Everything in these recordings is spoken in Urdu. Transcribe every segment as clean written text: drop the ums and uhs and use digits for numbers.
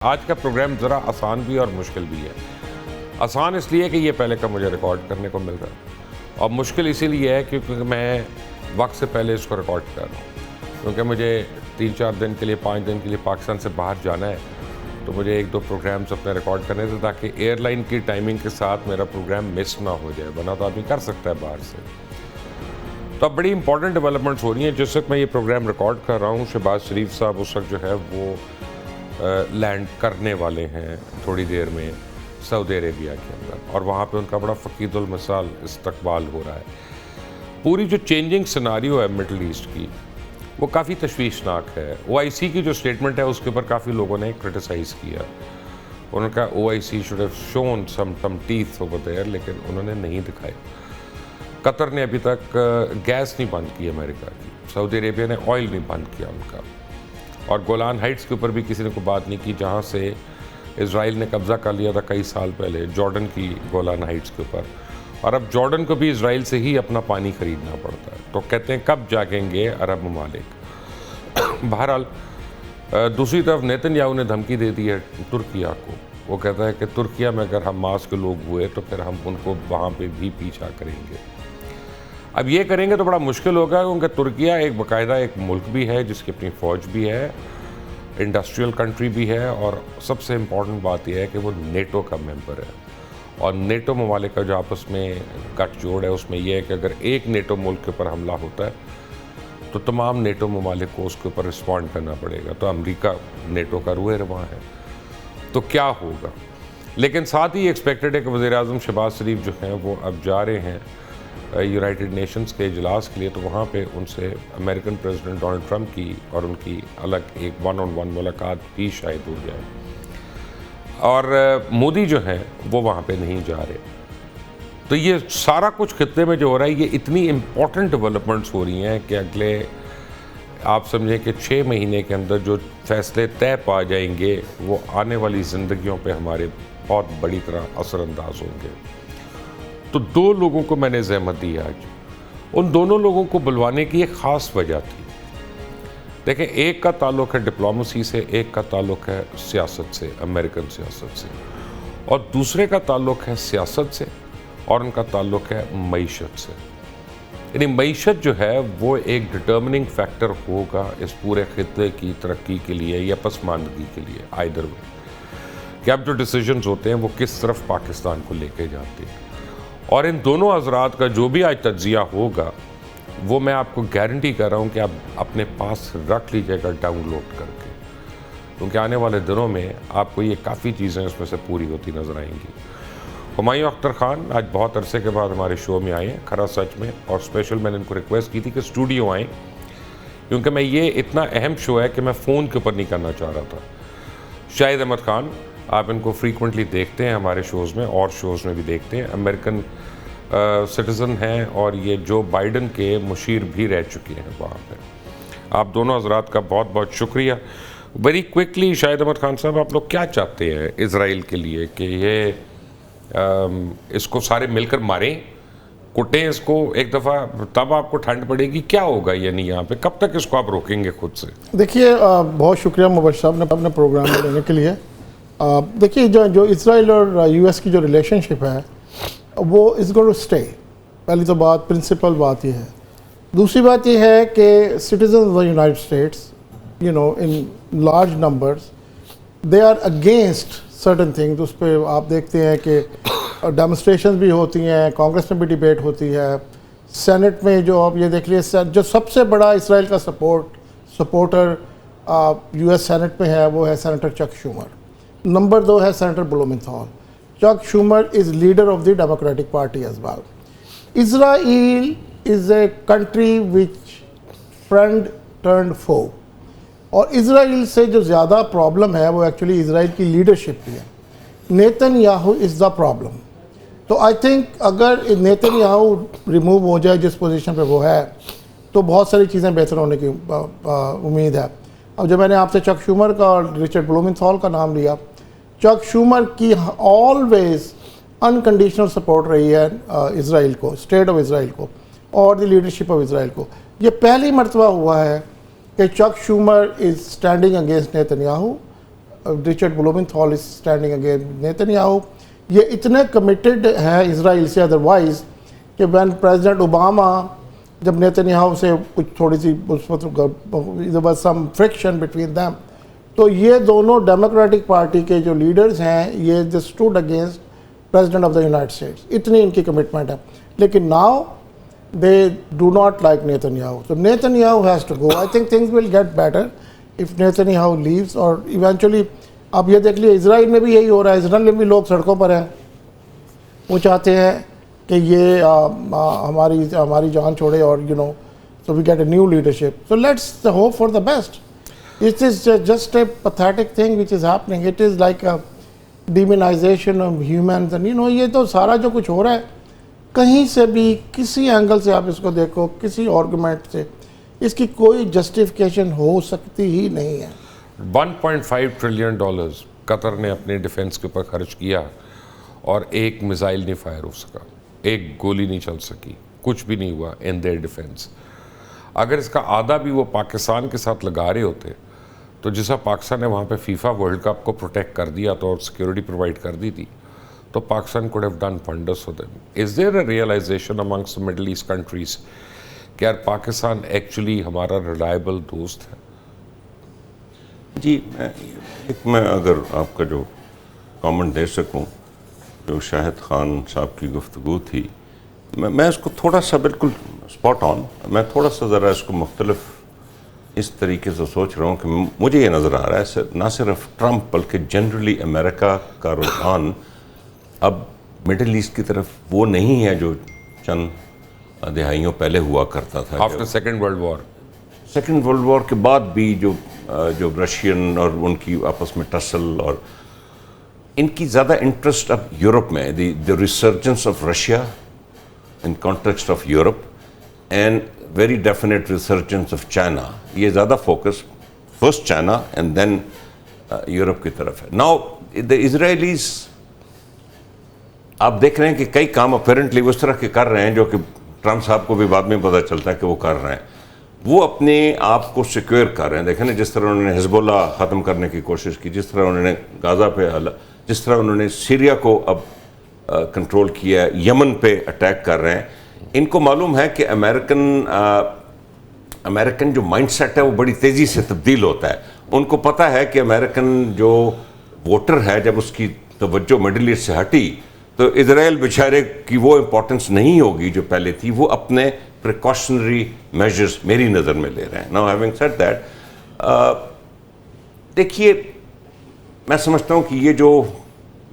آج کا پروگرام ذرا آسان بھی اور مشکل بھی ہے۔ آسان اس لیے کہ یہ پہلے کا مجھے ریکارڈ کرنے کو مل رہا ہے، اور مشکل اسی لیے ہے کیونکہ میں وقت سے پہلے اس کو ریکارڈ کر رہا ہوں، کیونکہ مجھے 3-4 دن کے لیے 5 دن کے لیے پاکستان سے باہر جانا ہے، تو مجھے 1-2 پروگرامز اپنے ریکارڈ کرنے تھے تاکہ ایئر لائن کی ٹائمنگ کے ساتھ میرا پروگرام مس نہ ہو جائے، ورنہ تو آدمی کر سکتا ہے باہر سے۔ تو اب بڑی امپورٹنٹ ڈیولپمنٹس ہو رہی ہیں۔ جس وقت میں یہ پروگرام ریکارڈ کر رہا ہوں، شہباز شریف صاحب اس وقت جو ہے وہ لینڈ کرنے والے ہیں تھوڑی دیر میں سعودی عربیہ کے اندر، اور وہاں پہ ان کا بڑا فقید المثال استقبال ہو رہا ہے۔ پوری جو چینجنگ سیناریو ہے مڈل ایسٹ کی، وہ کافی تشویشناک ہے۔ OIC کی جو سٹیٹمنٹ ہے اس کے اوپر کافی لوگوں نے کرٹیسائز کیا، انہوں نے کہا OIC should have shown some teeth over there، لیکن انہوں نے نہیں دکھائے۔ قطر نے ابھی تک گیس نہیں بند کی امریکہ کی، سعودی عربیہ نے آئل نہیں بند کیا ان کا، اور گولان ہائٹس کے اوپر بھی کسی نے کوئی بات نہیں کی، جہاں سے اسرائیل نے قبضہ کر لیا تھا کئی سال پہلے جارڈن کی گولان ہائٹس کے اوپر، اور اب جارڈن کو بھی اسرائیل سے ہی اپنا پانی خریدنا پڑتا ہے۔ تو کہتے ہیں کب جاگیں گے عرب ممالک۔ بہرحال دوسری طرف نیتن یاہو نے دھمکی دے دی ہے ترکیہ کو، وہ کہتا ہے کہ ترکیہ میں اگر حماس کے لوگ ہوئے تو پھر ہم ان کو وہاں پہ بھی پیچھا کریں گے۔ اب یہ کریں گے تو بڑا مشکل ہوگا، کیونکہ ترکیہ ایک باقاعدہ ایک ملک بھی ہے جس کی اپنی فوج بھی ہے، انڈسٹریل کنٹری بھی ہے، اور سب سے امپورٹنٹ بات یہ ہے کہ وہ نیٹو کا ممبر ہے، اور نیٹو ممالک کا جو آپس میں گٹھ جوڑ ہے اس میں یہ ہے کہ اگر ایک نیٹو ملک کے اوپر حملہ ہوتا ہے تو تمام نیٹو ممالک کو اس کے اوپر رسپونڈ کرنا پڑے گا۔ تو امریکہ نیٹو کا روح رواں ہے، تو کیا ہوگا؟ لیکن ساتھ ہی ایکسپیکٹڈ ہے کہ وزیر اعظم شہباز شریف جو ہیں وہ اب جا رہے ہیں یونائٹڈ نیشنز کے اجلاس کے لیے، تو وہاں پہ ان سے امریکن پریزیڈنٹ ڈونلڈ ٹرمپ کی اور ان کی الگ ایک 1-on-1 ملاقات بھی شاید ہو جائے، اور مودی جو ہیں وہ وہاں پہ نہیں جا رہے۔ تو یہ سارا کچھ خطے میں جو ہو رہا ہے، یہ اتنی امپورٹنٹ ڈیولپمنٹس ہو رہی ہیں کہ اگلے آپ سمجھیں کہ 6 مہینے کے اندر جو فیصلے طے پا جائیں گے وہ آنے والی زندگیوں پہ ہمارے بہت بڑی طرح اثر انداز ہوں گے۔ تو 2 لوگوں کو میں نے زحمت دی آج، ان دونوں لوگوں کو بلوانے کی ایک خاص وجہ تھی۔ دیکھیں، ایک کا تعلق ہے ڈپلومیسی سے، ایک کا تعلق ہے سیاست سے، امریکن سیاست سے، اور دوسرے کا تعلق ہے سیاست سے، اور ان کا تعلق ہے معیشت سے۔ یعنی معیشت جو ہے وہ ایک ڈٹرمننگ فیکٹر ہوگا اس پورے خطے کی ترقی کے لیے یا پسماندگی کے لیے، آئیدر وے، کہ اب جو ڈیسیجنز ہوتے ہیں وہ کس طرف پاکستان کو لے کے جاتے ہیں۔ اور ان دونوں حضرات کا جو بھی آج تجزیہ ہوگا وہ میں آپ کو گارنٹی کر رہا ہوں کہ آپ اپنے پاس رکھ لیجیے گا ڈاؤن لوڈ کر کے، کیونکہ آنے والے دنوں میں آپ کو یہ کافی چیزیں اس میں سے پوری ہوتی نظر آئیں گی۔ ہمایوں اختر خان آج بہت عرصے کے بعد ہمارے شو میں آئے ہیں، کھرا سچ میں، اور اسپیشل میں نے ان کو ریکویسٹ کی تھی کہ اسٹوڈیو آئیں، کیونکہ میں یہ اتنا اہم شو ہے کہ میں فون کے اوپر نہیں کرنا چاہ رہا تھا۔ شاہد احمد خان، آپ ان کو فریکوینٹلی دیکھتے ہیں ہمارے شوز میں، اور شوز میں بھی دیکھتے ہیں، امریکن سٹیزن ہیں، اور یہ جو بائیڈن کے مشیر بھی رہ چکے ہیں وہاں پہ۔ آپ دونوں حضرات کا بہت بہت شکریہ۔ ویری کوئکلی شاہد احمد خان صاحب، آپ لوگ کیا چاہتے ہیں اسرائیل کے لیے؟ کہ یہ اس کو سارے مل کر ماریں، کٹیں اس کو ایک دفعہ، تب آپ کو ٹھنڈ پڑے گی؟ کیا ہوگا یعنی یہاں پہ کب تک اس کو آپ روکیں گے خود سے؟ دیکھیے، بہت شکریہ مبشر صاحب نے اپنے پروگرام میں لینے کے لیے۔ دیکھیے، جو اسرائیل اور US کی جو ریلیشن شپ ہے وہ از گوئنگ ٹو اسٹے۔ پہلی تو بات، پرنسپل بات یہ ہے۔ دوسری بات یہ ہے کہ citizens of the United States in large numbers they are against certain things. اس پہ آپ دیکھتے ہیں کہ ڈیمونسٹریشنز بھی ہوتی ہیں، کانگریس میں بھی ڈیبیٹ ہوتی ہے، سینٹ میں جو آپ یہ دیکھ لیے، جو سب سے بڑا اسرائیل کا سپورٹر US سینٹ میں ہے وہ ہے سینیٹر چک شومر۔ نمبر 2 ہے senator Blumenthal. Chuck Schumer is leader of the Democratic party as well. Israel is a country which friend turned foe, اور اسرائیل سے جو زیادہ پرابلم ہے وہ ایکچولی اسرائیل کی لیڈرشپ کی ہے۔ Nitin Yahoo is the problem. تو آئی تھنک اگر نیتن یاہو ریموو ہو جائے جس پوزیشن پہ وہ ہے تو بہت ساری چیزیں بہتر ہونے کی امید ہے۔ اب جب میں نے آپ سے چک شومر کا اور رچرڈ بلومنتھال کا نام لیا، چک شومر کی آلویز انکنڈیشنل سپورٹ رہی ہے اسرائیل کو، اسٹیٹ آف اسرائیل کو، اور دی لیڈرشپ آف اسرائیل کو۔ یہ پہلی مرتبہ ہوا ہے کہ Chuck Schumer is standing against Netanyahu Richard Blumenthal is standing against Netanyahu. یہ اتنے کمیٹڈ ہیں اسرائیل سے ادروائز کہ وین پریزیڈنٹ اوباما جب نیتنیاہو سے کچھ تھوڑی سی سم فرکشن بٹوین دیم, تو یہ دونوں ڈیموکریٹک پارٹی کے جو لیڈرز ہیں یہ they stood against president of the United States, اتنی ان کی کمٹمنٹ ہے. لیکن now they do not like Netanyahu. So Netanyahu has to go. I think things will get better if Netanyahu leaves or eventually. اب یہ دیکھ لیے اسرائیل میں بھی یہی ہو رہا ہے, اسرائیل میں بھی لوگ سڑکوں پر ہیں, وہ چاہتے ہیں کہ یہ ہماری جان چھوڑے اور so we get a new leadership. So let's hope for the best. It is just a pathetic thing which is happening. It is like a demonization of humans and یہ تو سارا جو کچھ ہو رہا ہے کہیں سے بھی کسی اینگل سے آپ اس کو دیکھو, کسی آرگومنٹ سے اس کی کوئی جسٹیفیکیشن ہو سکتی ہی نہیں ہے. $1.5 ٹریلین قطر نے اپنے ڈیفنس کے اوپر خرچ کیا اور ایک میزائل نہیں فائر ہو سکا, ایک گولی نہیں چل سکی, کچھ بھی نہیں ہوا ان دیئر ڈیفنس. اگر اس کا آدھا بھی وہ پاکستان کے ساتھ لگا رہے ہوتے تو جیسا پاکستان نے وہاں پہ فیفا ورلڈ کپ کو پروٹیکٹ کر دیا تو اور سیکیورٹی پرووائڈ کر دی تھی تو Pakistan could have done wonders for them. Is there a realization amongst the Middle East countries کہ یار پاکستان ایکچولی ہمارا ریلائبل دوست ہے؟ جی میں اگر آپ کا جو کامنٹ دے سکوں, جو شاہد خان صاحب کی گفتگو تھی, میں اس کو تھوڑا سا بالکل اسپاٹ آن, میں تھوڑا سا ذرا اس کو مختلف اس طریقے سے سوچ رہا ہوں کہ مجھے یہ نظر آ رہا ہے نہ صرف ٹرمپ بلکہ جنرلی امریکہ کا رجحان اب مڈل ایسٹ کی طرف وہ نہیں ہے جو چند دہائیوں پہلے ہوا کرتا تھا. آفٹر سیکنڈ ورلڈ وار کے بعد بھی جو رشین اور ان کی آپس میں ٹسل اور ان کی زیادہ انٹرسٹ اب یورپ میں, the resurgence of Russia in context of Europe and very definite resurgence of China, یہ زیادہ focus first China and then Europe کی طرف ہے. ناؤ دا اسرائیلیز آپ دیکھ رہے ہیں کہ کئی کام اپیرنٹلی اس طرح کے کر رہے ہیں جو کہ ٹرمپ صاحب کو بھی بعد میں پتہ چلتا ہے کہ وہ کر رہے ہیں. وہ اپنے آپ کو سیکیور کر رہے ہیں. دیکھیں نا جس طرح انہوں نے حزب اللہ ختم کرنے کی کوشش کی, جس طرح انہوں نے غازہ پہ جس طرح انہوں نے سیریا کو اب کنٹرول کیا ہے, یمن پہ اٹیک کر رہے ہیں. ان کو معلوم ہے کہ امریکن جو مائنڈ سیٹ ہے وہ بڑی تیزی سے تبدیل ہوتا ہے. ان کو پتہ ہے کہ امریکن جو ووٹر ہے جب اس کی توجہ مڈل ایسٹ سے ہٹی تو اسرائیل بیچارے کی وہ امپورٹنس نہیں ہوگی جو پہلے تھی. وہ اپنے پریکاشنری میجرز میری نظر میں لے رہے ہیں. ناؤ ہیونگ سیڈ دیٹ, دیکھیے میں سمجھتا ہوں کہ یہ جو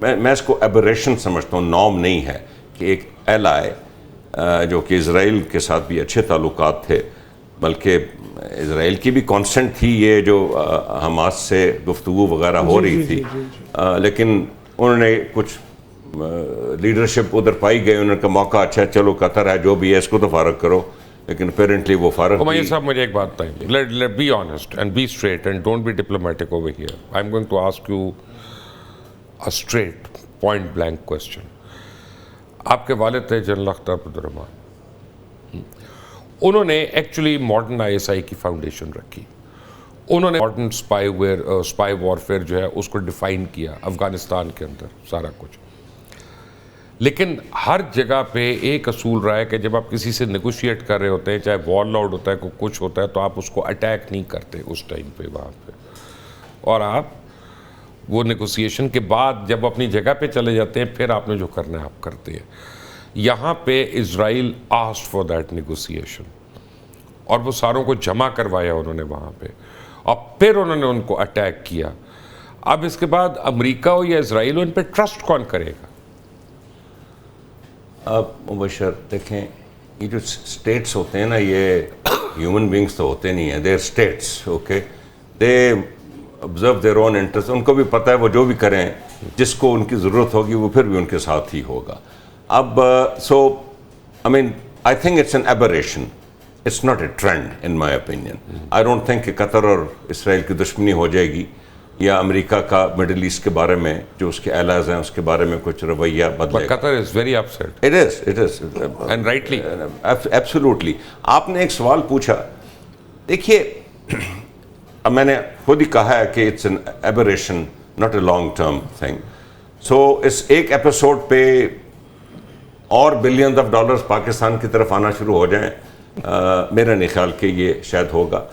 میں اس کو ایبریشن سمجھتا ہوں, نارم نہیں ہے کہ ایک ایلائی جو کہ اسرائیل کے ساتھ بھی اچھے تعلقات تھے, بلکہ اسرائیل کی بھی کانسٹنٹ تھی یہ جو حماس سے گفتگو وغیرہ ہو رہی تھی, لیکن انہوں نے کچھ لیڈرشپ ادھر پائی گئی, انہوں نے کہا موقع اچھا ہے, چلو قطر ہے جو بھی ہے اس کو تو فارغ کرو, لیکن اپیرنٹلی وہ فارغ. عمیر صاحب مجھے ایک بات بتائیں, let be honest and be straight and don't be diplomatic over here. I am going to ask you a straight point blank question. آپ کے والد تھے جنرل اختر عبدالرحمان, انہوں نے actually modern I S I کی فاؤنڈیشن رکھی, انہوں نے ماڈرن اسپائی وارفیئر جو ہے اس کو ڈیفائن کیا افغانستان کے اندر سارا کچھ. لیکن ہر جگہ پہ ایک اصول رہا ہے کہ جب آپ کسی سے نیگوشیٹ کر رہے ہوتے ہیں, چاہے وار لاؤڈ ہوتا ہے, کچھ ہوتا ہے, تو آپ اس کو اٹیک نہیں کرتے اس ٹائم پہ وہاں پہ, اور آپ وہ نیگوسیشن کے بعد جب اپنی جگہ پہ چلے جاتے ہیں پھر آپ نے جو کرنا ہے آپ کرتے ہیں. یہاں پہ اسرائیل آسکڈ فار دیٹ نیگوسیشن اور وہ ساروں کو جمع کروایا انہوں نے وہاں پہ, اور پھر انہوں نے ان کو اٹیک کیا. اب اس کے بعد امریکہ ہو یا اسرائیل ہو, ان پہ ٹرسٹ کون کرے گا؟ آپ مبشر دیکھیں, یہ جو اسٹیٹس ہوتے ہیں نا, یہ ہیومن بینگس تو ہوتے نہیں ہیں, they are states. Okay, they observe their own interest. ان کو بھی پتہ ہے وہ جو بھی کریں, جس کو ان کی ضرورت ہوگی وہ پھر بھی ان کے ساتھ ہی ہوگا. اب so I mean I think it's an aberration, it's not a trend in my opinion. I don't think کہ قطر اور اسرائیل کی دشمنی ہو جائے گی یا امریکہ کا مڈل ایسٹ کے بارے میں جو اس کے ایلاز ہیں اس کے بارے میں کچھ رویہ بدلے. Qatar is very upset. It is and rightly, absolutely. آپ نے ایک سوال پوچھا, دیکھیے اب میں نے خود ہی کہا ہے کہ it's an aberration not a long term thing. So اس ایک ایپیسوڈ پہ اور بلینز آف ڈالرز پاکستان کی طرف آنا شروع ہو جائیں, میرا نہیں خیال کہ یہ شاید ہوگا.